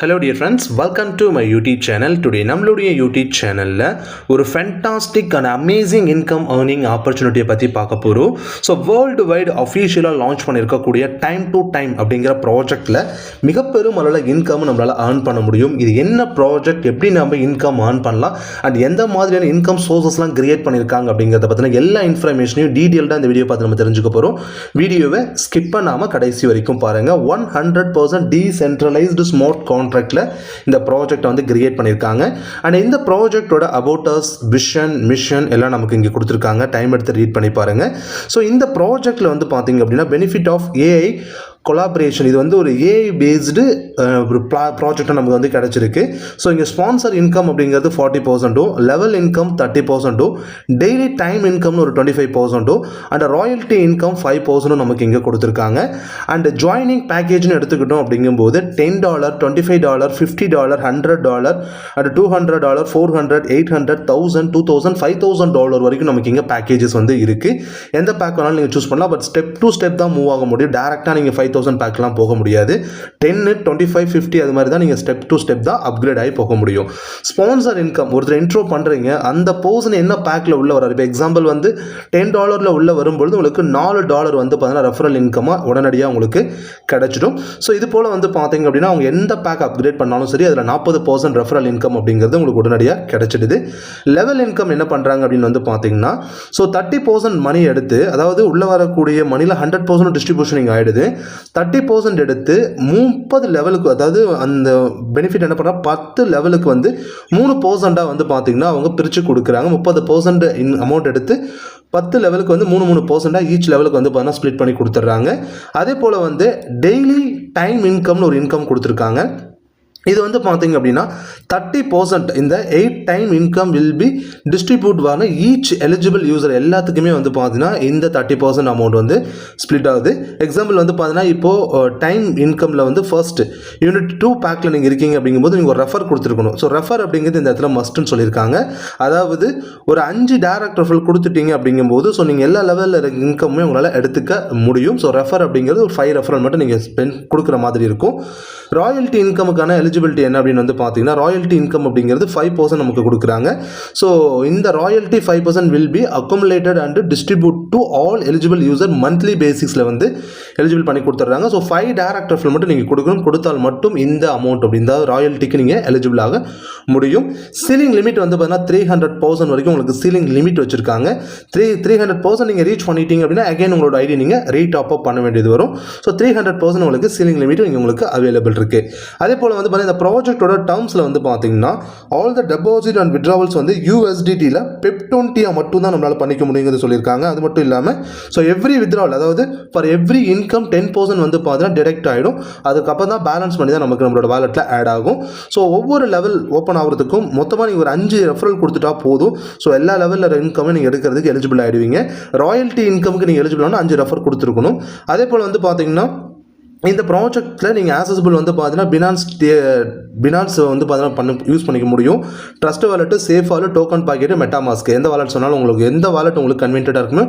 Hello dear friends, welcome to my YouTube channel. Today நம்மளுடைய YouTube channelல ஒரு fantastic and amazing income earning opportunity பத்தி பார்க்க போறோம். So world wide officially launch பண்ணிருக்கக்கூடிய time to time அப்படிங்கிற ப்ராஜெக்ட்ல மிகப்பெரும் அளவுல இன்கம் நம்மளால earn பண்ண முடியும். இது என்ன ப்ராஜெக்ட், எப்படி நம்ம இன்கம் earn பண்ணலாம் and எந்த மாதிரியான இன்கம் சோர்சஸ்லாம் கிரியேட் பண்ணிருக்காங்க அப்படிங்கறத பத்தின எல்லா இன்ஃபர்மேஷனையும் டீடைல்டா இந்த வீடியோ பார்த்து நம்ம தெரிஞ்சுக்க போறோம். வீடியோவை ஸ்கிப் பண்ணாம கடைசி வரைக்கும் பாருங்க. 100% decentralized smart contract இந்த ப்ராஜெக்ட் வந்து கிரியேட் பண்ணிருக்காங்க. அண்ட் இந்த ப்ராஜெக்ட்டோட அபவுட் அஸ், விஷன், மிஷன் எல்லாம் நமக்கு இங்க கொடுத்திருக்காங்க. டைம் எடுத்து ரீட் பண்ணி பாருங்க. ஸோ இந்த ப்ராஜெக்ட்ல வந்து பாத்தீங்க அப்படின்னா பெனிஃபிட் ஆஃப் ஏஐ கொலாபரேஷன், இது வந்து ஒரு ஏஐ பேஸ்டு ஒரு ப்ராஜெக்ட் நமக்கு வந்து கிடைச்சிருக்கு. ஸோ இங்கே ஸ்பான்சர் இன்கம் அப்படிங்கிறது 40%, லெவல் இன்கம் 30%, டெய்லி டைம் இன்கம்னு ஒரு 25%, அண்ட் ராயல்ட்டி இன்கம் 5% நமக்கு இங்கே கொடுத்துருக்காங்க. அண்ட் ஜாயினிங் பேக்கேஜ்னு எடுத்துக்கிட்டோம் அப்படிங்கும்போது $10, $25, $50, $100, அண்ட் $200, $400, $800, $1000, $2000, $5000 வரைக்கும் நமக்கு இங்கே பேக்கேஜஸ் வந்து இருக்குது. எந்த பேக் வேணாலும் நீங்கள் சூஸ் பண்ணலாம். பட் ஸ்டெப் டு ஸ்டெப் தான் மூவ் ஆக முடியும். டேரெக்டாக நீங்கள் 5000 பேக்லாம் போக முடியாது. 10, 25, 50 அது மாதிரி தான் நீங்கள் ஸ்டெப் டு ஸ்டெப் தான் அப்கிரேட் ஆகி போக முடியும். ஸ்பான்சர் இன்கம், ஒருத்தர் இன்ட்ரோ பண்ணுறீங்க, அந்த பர்சன் என்ன பேக்கில் உள்ள வராரு. இப்போ எக்ஸாம்பிள் வந்து $10 உள்ள வரும்பொழுது உங்களுக்கு $4 வந்து பார்த்தீங்கன்னா ரெஃபரல் இன்கமாக உடனடியாக உங்களுக்கு கிடைச்சிடும். ஸோ இது போல் வந்து பார்த்தீங்க அப்படின்னா அவங்க எந்த பேக் அப்கிரேட் பண்ணாலும் சரி அதில் 40% ரெஃபரல் இன்கம் அப்படிங்கிறது உங்களுக்கு உடனடியாக கிடைச்சிடுது. லெவல் இன்கம் என்ன பண்ணுறாங்க அப்படின்னு வந்து பார்த்தீங்கன்னா, ஸோ 30% மணி எடுத்து, அதாவது உள்ள வரக்கூடிய மணியில் 100% டிஸ்ட்ரிபியூஷனிங் ஆகிடுது. 30% எடுத்து 30 லெவலுக்கு, அதாவது அந்த பெனிஃபிட் என்ன பண்ணா 10 லெவலுக்கு வந்து 3% வந்து பார்த்தீங்கன்னா அவங்க பிரித்து கொடுக்குறாங்க. 30% அமௌண்ட் எடுத்து 10 லெவலுக்கு வந்து 3% ஈச் லெவலுக்கு வந்து பார்த்தீங்கன்னா ஸ்ப்ளிட் பண்ணி கொடுத்துட்றாங்க. அதே போல் வந்து டெய்லி டைம் இன்கம்னு ஒரு இன்கம் கொடுத்துருக்காங்க. இது வந்து பார்த்தீங்க அப்படின்னா 30% இந்த 8 time income will be distribute ஆன ஈச் எலிஜிபிள் யூசர் எல்லாத்துக்குமே வந்து பார்த்தீங்கன்னா இந்த 30% அமௌண்ட் வந்து ஸ்ப்ளிட் ஆகுது. எக்ஸாம்பிள் வந்து பார்த்தீங்கன்னா இப்போது டைம் இன்கமில் வந்து ஃபர்ஸ்ட் யூனிட் 2 பேக்கில் நீங்கள் இருக்கீங்க அப்படிங்கும்போது நீங்கள் ஒரு ரெஃபர் கொடுத்துருக்கணும். ஸோ ரெஃபர் அப்படிங்கிறது இந்த இடத்துல மஸ்ட்னு சொல்லியிருக்காங்க. அதாவது ஒரு 5 டைரக்ட் ரெஃபர் கொடுத்துட்டீங்க அப்படிங்கும்போது ஸோ நீங்கள் எல்லா லெவலில் இன்கம்மே உங்களால் எடுத்துக்க முடியும். ஸோ ரெஃபர் அப்படிங்கிறது ஒரு 5 ரெஃபரல் மட்டும் நீங்கள் ஸ்பெண்ட் கொடுக்குற மாதிரி இருக்கும். ராயல்ட்டி இன்கமுக்கான எலிஜிபிலிட்டி என்ன அப்படின்னு வந்து பார்த்தீங்கன்னா, ராயல்ட்டி இன்கம் அப்படிங்கிறது 5% நமக்கு கொடுக்குறாங்க. ஸோ இந்த royalty 5% will be accumulated and distribute to all eligible user monthly பேசிக்ஸில் வந்து எலிஜிபிள் பண்ணி கொடுத்துட்றாங்க. ஸோ 5 டைரக்ட் ரெஃபரல் மட்டும் நீங்கள் கொடுத்தால் மட்டும் இந்த அமௌண்ட் அப்படின்ற ராயல்ட்டிக்கு நீங்கள் எலிஜிபிள் ஆக முடியும். சீலிங் லிமிட் வந்து பார்த்தீங்கன்னா 300% வரைக்கும் உங்களுக்கு சீலிங் லிமிட் வச்சிருக்காங்க. 300% நீங்கள் ரீச் பண்ணிட்டீங்க அப்படின்னா அகைன் உங்களோட ஐடி நீங்கள் ரீடாப் அப் பண்ண வேண்டியது வரும். ஸோ 300% உங்களுக்கு சீலிங் லிமிட் உங்களுக்கு அவைலபிள் இருக்கு. அதே போல வந்து இந்த ப்ராஜெக்ட்டோட டர்ம்ஸ்ல வந்து பாத்தீங்கன்னா all the deposit and withdrawals வந்து USDT ல PEP20 மட்டும் தான் நம்மளால பண்ணிக்க முடியும்னு சொல்லியிருக்காங்க. அது மட்டும் இல்லாம ஸோ எவ்ரி வித்ட்ராவல், அதாவது ஃபார் எவ்ரி இன்கம் 10% வந்து பார்த்தீங்கன்னா டிடெக்ட் ஆகிடும். அதுக்கப்புறம் தான் பேலன்ஸ் பண்ணி தான் நமக்கு நம்மளோட வாலெட்டில் ஆட் ஆகும். ஸோ ஒவ்வொரு லெவல் ஓப்பன் ஆகிறதுக்கும் மொத்தமாக நீங்கள் ஒரு 5 ரெஃபரல் கொடுத்துட்டா போதும். ஸோ எல்லா லெவலில் இன்கமே நீங்கள் எடுக்கிறதுக்கு எலிஜிபிள் ஆகிடுவீங்க. ராயல்ட்டி இன்கமுக்கு நீங்கள் எலிஜிபிள் ஆனால் 5 ரெஃபர் கொடுத்துருக்கணும். அதே போல் வந்து பார்த்தீங்கன்னா இந்த ப்ராஜெக்ட்டில் நீங்கள் ஆக்சசிபிள் வந்து பார்த்தீங்கன்னா பினான்ஸ் வந்து பார்த்தீங்கன்னா யூஸ் பண்ணிக்க முடியும். Trust wallet, safe wallet, token packet, MetaMask, எந்த வாலெட் சொன்னாலும் உங்களுக்கு எந்த வாலெட் உங்களுக்கு கன்வீனியன்ட்டாக இருக்குமோ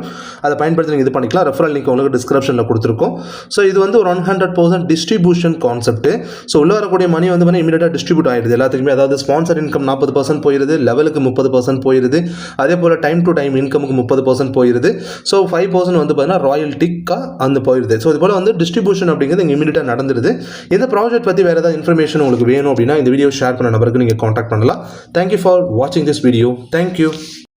அதை பயன்படுத்தி நீங்கள் இது பண்ணிக்கலாம். ரெஃபரல் லிங்க் உங்களுக்கு டிஸ்கிரிப்ஷனில் கொடுத்துருக்கோம். ஸோ இது வந்து ஒரு 100% டிஸ்ட்ரிபியூஷன் கான்செப்ட். ஸோ உள்ள வரக்கூடிய மணி வந்து பார்த்தீங்கன்னா இமீடியட்டாக டிஸ்ட்ரிபியூட் ஆகிடுது எல்லாத்துக்குமே. அதாவது ஸ்பான்சர் இன்கம் 40% போயிடுது, லெவலுக்கு 30% போயிடுது, அதே போல் டைம் டு டைம் இன்கமுக்கு 30% போயிடுது. ஸோ 5% வந்து பார்த்தீங்கன்னா ராயல்ட்டிக்காக அந்த போயிடுது. ஸோ இது போல் வந்து டிஸ்ட்ரிபியூஷன் அப்படிங்கிறது இமீடியட்டாக நடந்துருது. இந்த ப்ராஜெக்ட் பற்றி வேறு ஏதாவது இன்ஃபர்மேஷன் உங்களுக்கு வேணும் அப்படின்னா இந்த வீடியோ ஷேர் பண்ண நபருக்கு நீங்கள் காண்டாக்ட் பண்ணலாம். தேங்க்யூ ஃபார் வாட்சிங் திஸ் வீடியோ. தேங்க்யூ.